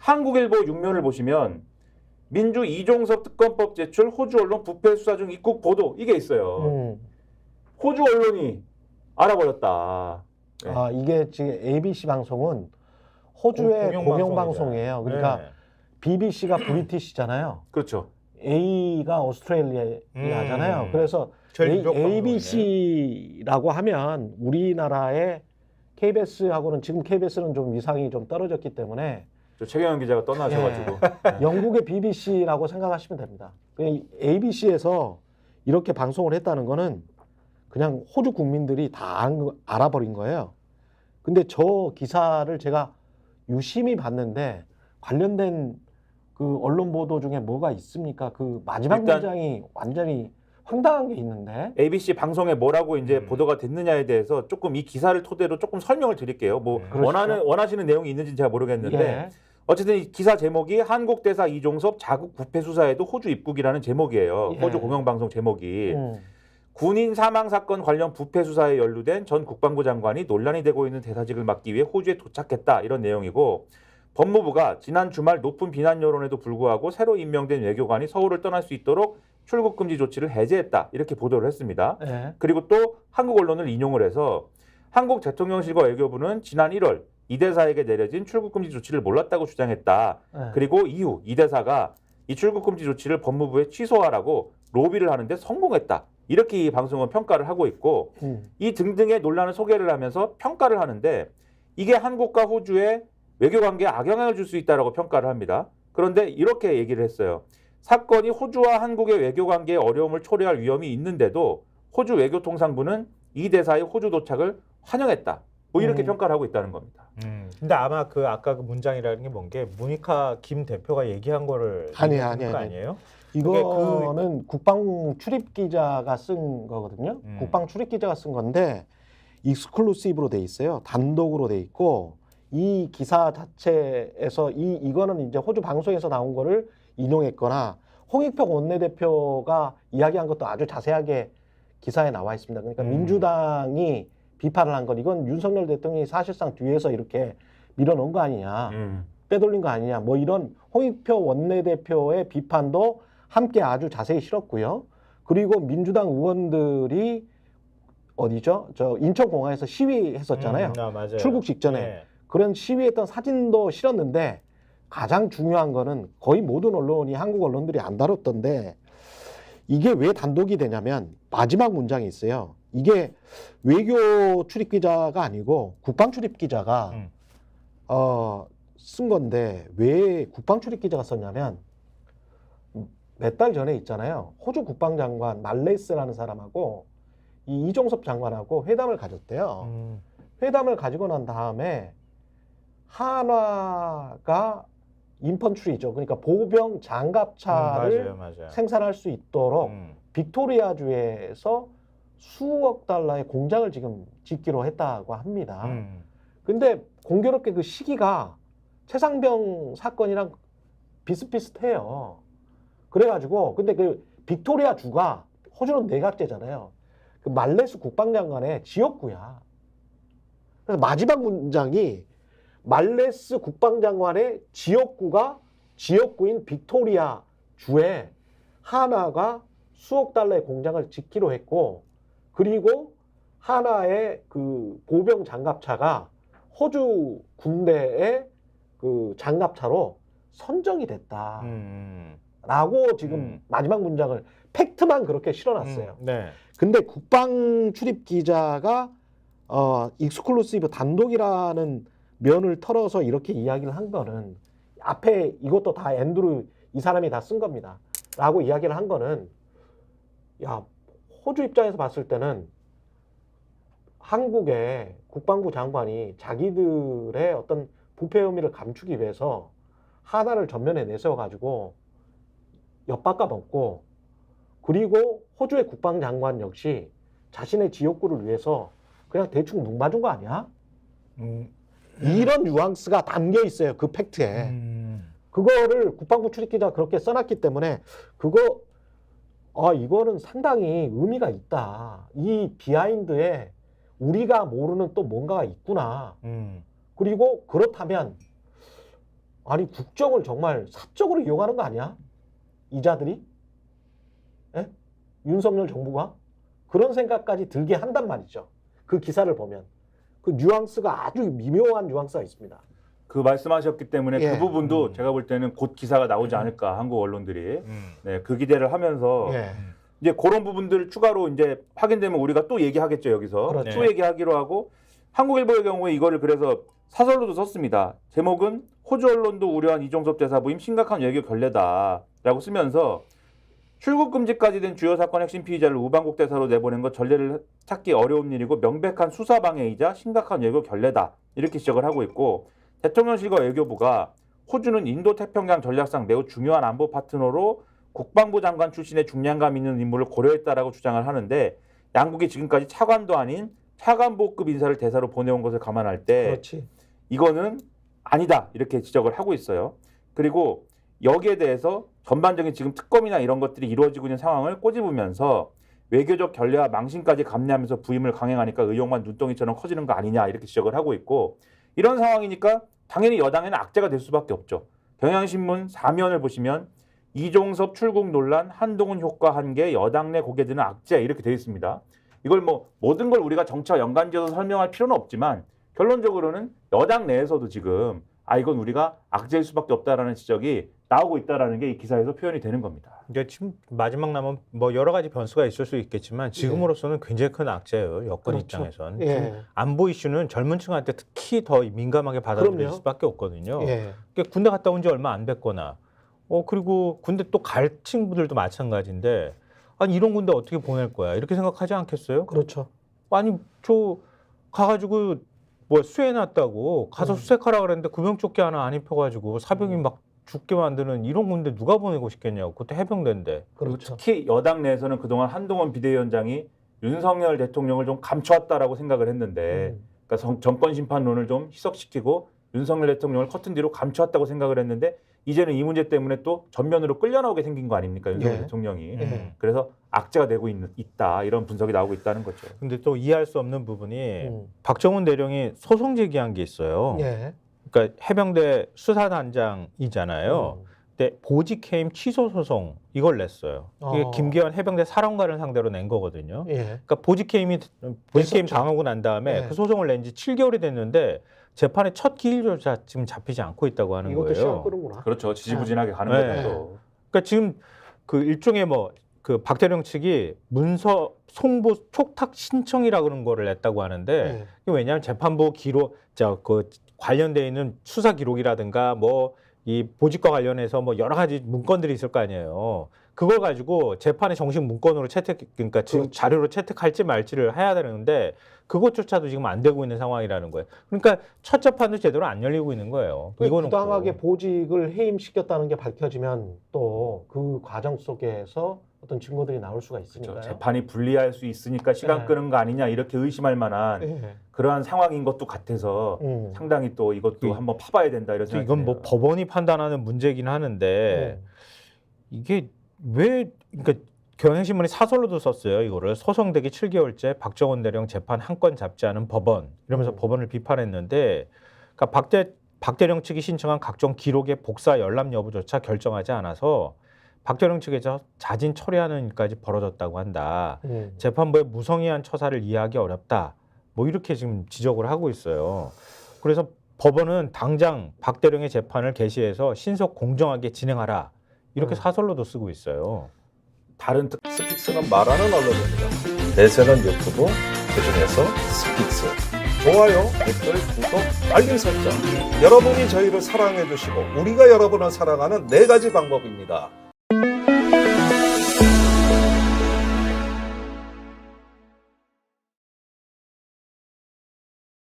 한국일보 6면을 보시면 민주 이종섭 특검법 제출, 호주 언론 부패 수사 중 입국 보도 이게 있어요. 호주 언론이 알아버렸다. 네. 아, 이게 지금 ABC 방송은 호주의 공영방송이에요. 그러니까 네. BBC가 브리티시잖아요. 그렇죠. A가 오스트레일리아잖아요. 그래서 ABC라고 하면 우리나라의 KBS하고는 지금 KBS는 좀 위상이 좀 떨어졌기 때문에 저 최경영 기자가 떠나셔가지고. 네. 영국의 BBC라고 생각하시면 됩니다. ABC에서 이렇게 방송을 했다는 거는 그냥 호주 국민들이 다 알아버린 거예요. 근데 저 기사를 제가 유심히 봤는데 관련된 그 언론 보도 중에 뭐가 있습니까? 그 마지막 문장이 완전히 황당한 게 있는데. ABC 방송에 뭐라고 이제 보도가 됐느냐에 대해서 조금 이 기사를 토대로 조금 설명을 드릴게요. 뭐 원하시는 내용이 있는지는 제가 모르겠는데 예. 어쨌든 이 기사 제목이 한국 대사 이종섭 자국 부패 수사에도 호주 입국이라는 제목이에요. 예. 호주 공영방송 제목이. 군인 사망 사건 관련 부패 수사에 연루된 전 국방부 장관이 논란이 되고 있는 대사직을 맡기 위해 호주에 도착했다 이런 내용이고 법무부가 지난 주말 높은 비난 여론에도 불구하고 새로 임명된 외교관이 서울을 떠날 수 있도록 출국 금지 조치를 해제했다 이렇게 보도를 했습니다. 예. 그리고 또 한국 언론을 인용을 해서 한국 대통령실과 외교부는 지난 1월 이 대사에게 내려진 출국 금지 조치를 몰랐다고 주장했다. 예. 그리고 이후 이 대사가 이 출국 금지 조치를 법무부에 취소하라고 로비를 하는데 성공했다. 이렇게 이 방송은 평가를 하고 있고 이 등등의 논란을 소개를 하면서 평가를 하는데 이게 한국과 호주의 외교관계에 악영향을 줄 수 있다라고 평가를 합니다. 그런데 이렇게 얘기를 했어요. 사건이 호주와 한국의 외교관계에 어려움을 초래할 위험이 있는데도 호주 외교통상부는 이 대사의 호주 도착을 환영했다. 뭐 이렇게 평가를 하고 있다는 겁니다. 근데 아마 그 아까 그 문장이라는 게 뭔 게 모니카 김 대표가 얘기한 거를 아니에요? 이거는 국방 출입 기자가 쓴 거거든요. 국방 출입 기자가 쓴 건데 익스클루시브로 돼 있어요. 단독으로 돼 있고 이 기사 자체에서 이거는 이제 호주 방송에서 나온 거를 인용했거나 홍익표 원내대표가 이야기한 것도 아주 자세하게 기사에 나와 있습니다. 그러니까 민주당이 비판을 한 건 이건 윤석열 대통령이 사실상 뒤에서 이렇게 밀어놓은 거 아니냐, 빼돌린 거 아니냐, 뭐 이런 홍익표 원내대표의 비판도 함께 아주 자세히 실었고요. 그리고 민주당 의원들이 어디죠? 저 인천공항에서 시위했었잖아요. 출국 직전에. 네. 그런 시위했던 사진도 실었는데 가장 중요한 거는 거의 모든 언론이 한국 언론들이 안 다뤘던데 이게 왜 단독이 되냐면 마지막 문장이 있어요. 이게 외교 출입 기자가 아니고 국방 출입 기자가 쓴 건데 왜 국방 출입 기자가 썼냐면 몇 달 전에 있잖아요. 호주 국방장관 말레이스라는 사람하고 이 이종섭 장관하고 회담을 가졌대요. 회담을 가지고 난 다음에 한화가 인펀트리죠. 그러니까 보병 장갑차를 맞아요. 생산할 수 있도록 빅토리아주에서 수억 달러의 공장을 지금 짓기로 했다고 합니다. 근데 공교롭게 그 시기가 최상병 사건이랑 비슷비슷해요. 그래가지고 근데 그 빅토리아 주가 호주는 내각제잖아요. 그 말레이스 국방장관의 지역구야. 그래서 마지막 문장이 말레이스 국방장관의 지역구가 지역구인 빅토리아 주에 하나가 수억 달러의 공장을 짓기로 했고 그리고 하나의 그 보병 장갑차가 호주 군대의 그 장갑차로 선정이 됐다. 라고 지금 마지막 문장을 팩트만 그렇게 실어놨어요. 네. 근데 국방 출입 기자가 익스클루시브 단독이라는 면을 털어서 이렇게 이야기를 한 거는 앞에 이것도 다 앤드루 이 사람이 다 쓴 겁니다. 라고 이야기를 한 거는 야 호주 입장에서 봤을 때는 한국의 국방부 장관이 자기들의 어떤 부패 혐의를 감추기 위해서 하나를 전면에 내세워가지고 엿바꿔 먹고 그리고 호주의 국방장관 역시 자신의 지역구를 위해서 그냥 대충 눈 맞은 거 아니야? 이런 뉘앙스가 담겨 있어요. 그 팩트에. 그거를 국방부 출입기자가 그렇게 써놨기 때문에 이거는 상당히 의미가 있다. 이 비하인드에 우리가 모르는 또 뭔가가 있구나. 그리고 그렇다면 아니 국정을 정말 사적으로 이용하는 거 아니야? 이자들이? 예? 윤석열 정부가? 그런 생각까지 들게 한단 말이죠. 그 기사를 보면. 그 뉘앙스가 아주 미묘한 뉘앙스가 있습니다. 그 말씀하셨기 때문에 예. 그 부분도 제가 볼 때는 곧 기사가 나오지 않을까 한국 언론들이 네, 그 기대를 하면서 예. 이제 그런 부분들 추가로 이제 확인되면 우리가 또 얘기하겠죠 여기서 그렇죠. 또 얘기하기로 하고 한국일보의 경우에 이거를 그래서 사설로도 썼습니다. 제목은 호주 언론도 우려한 이종섭 대사 부임 심각한 외교 결례다라고 쓰면서 출국 금지까지 된 주요 사건 핵심 피의자를 우방국 대사로 내보낸 것 전례를 찾기 어려운 일이고 명백한 수사 방해이자 심각한 외교 결례다 이렇게 지적을 하고 있고 대통령실과 외교부가 호주는 인도 태평양 전략상 매우 중요한 안보 파트너로 국방부 장관 출신의 중량감 있는 인물을 고려했다라고 주장을 하는데 양국이 지금까지 차관도 아닌 차관보급 인사를 대사로 보내온 것을 감안할 때 그렇지. 이거는 아니다 이렇게 지적을 하고 있어요. 그리고 여기에 대해서 전반적인 지금 특검이나 이런 것들이 이루어지고 있는 상황을 꼬집으면서 외교적 결례와 망신까지 감내하면서 부임을 강행하니까 의혹만 눈덩이처럼 커지는 거 아니냐 이렇게 지적을 하고 있고 이런 상황이니까 당연히 여당에는 악재가 될 수밖에 없죠. 경향신문 4면을 보시면 이종섭 출국 논란 한동훈 효과 한계 여당 내 고개 드는 악재 이렇게 되어 있습니다. 이걸 뭐 모든 걸 우리가 정치와 연관지어서 설명할 필요는 없지만 결론적으로는 여당 내에서도 지금 이건 우리가 악재일 수밖에 없다라는 지적이 나오고 있다라는 게 이 기사에서 표현이 되는 겁니다. 이제 지금 마지막 남은 뭐 여러 가지 변수가 있을 수 있겠지만 지금으로서는 굉장히 큰 악재예요. 여권 그렇죠. 입장에선. 예. 안보 이슈는 젊은 층한테 특히 더 민감하게 받아들일 그럼요. 수밖에 없거든요. 예. 그러니까 군대 갔다 온 지 얼마 안 됐거나 그리고 군대 또 갈 친구들도 마찬가지인데 아니 이런 군대 어떻게 보낼 거야 이렇게 생각하지 않겠어요? 그렇죠. 아니 저 가가지고 뭐 수해놨다고 가서 수색하라 그랬는데 구명조끼 하나 안 입혀가지고 사병이 막 죽게 만드는 이런 군대 누가 보내고 싶겠냐고. 그것도 해병대인데. 그렇죠. 특히 여당 내에서는 그동안 한동훈 비대위원장이 윤석열 대통령을 좀 감춰왔다라고 생각을 했는데 그러니까 정권 심판론을 좀 희석시키고 윤석열 대통령을 커튼 뒤로 감춰왔다고 생각을 했는데 이제는 이 문제 때문에 또 전면으로 끌려나오게 생긴 거 아닙니까 윤석열 예. 대통령이. 예. 그래서 악재가 되고 있다 이런 분석이 나오고 있다는 거죠. 근데 또 이해할 수 없는 부분이 박정훈 대령이 소송 제기한 게 있어요. 예. 그러니까 해병대 수사단장이잖아요. 근데 보직해임 취소 소송 이걸 냈어요. 이게 김기현 해병대 사령관을 상대로 낸 거거든요. 예. 그러니까 보직해임 당하고 난 다음에 네. 그 소송을 낸 지 7개월이 됐는데 재판의 첫 기일조차 지금 잡히지 않고 있다고 하는 이것도 거예요. 시간 끄는구나. 그렇죠. 지지부진하게 가는 네. 거죠. 그러니까 지금 그 일종의 뭐 그 박대령 측이 문서 송부 촉탁 신청이라 그런 거를 냈다고 하는데 예. 이게 왜냐하면 재판부 기록 그 관련돼 있는 수사 기록이라든가 뭐 이 보직과 관련해서 뭐 여러 가지 문건들이 있을 거 아니에요. 그걸 가지고 재판의 정식 문건으로 그러니까 지금 그렇죠. 자료로 채택할지 말지를 해야 되는데 그것조차도 지금 안 되고 있는 상황이라는 거예요. 그러니까 첫 재판도 제대로 안 열리고 있는 거예요. 이거는 부당하게 보직을 해임시켰다는 게 밝혀지면 또 그 과정 속에서 어떤 증거들이 나올 수가 있으니까요. 그렇죠. 재판이 불리할 수 있으니까 시간 네. 끄는 거 아니냐 이렇게 의심할 만한 예. 그러한 상황인 것도 같아서 상당히 또 이것도 한번 파봐야 된다 이런 생각이 이건 뭐 드네요. 법원이 판단하는 문제긴 하는데 이게 왜 그러니까 경향신문이 사설로도 썼어요. 이거를 소송되기 7개월째 박정훈 대령 재판 한 건 잡지 않은 법원 이러면서 법원을 비판했는데 그러니까 박 대령 측이 신청한 각종 기록의 복사 열람 여부조차 결정하지 않아서 박 대령 측에서 자진 처리하는 일까지 벌어졌다고 한다. 재판부의 무성의한 처사를 이해하기 어렵다. 뭐 이렇게 지금 지적을 하고 있어요. 그래서 법원은 당장 박 대령의 재판을 개시해서 신속 공정하게 진행하라. 이렇게 사설로도 쓰고 있어요. 다른 스픽스는 말하는 언론입니다. 대세는 유튜브, 그중에서 스픽스. 좋아요, 댓글, 구독, 알림 설정. 여러분이 저희를 사랑해 주시고 우리가 여러분을 사랑하는 4가지 방법입니다.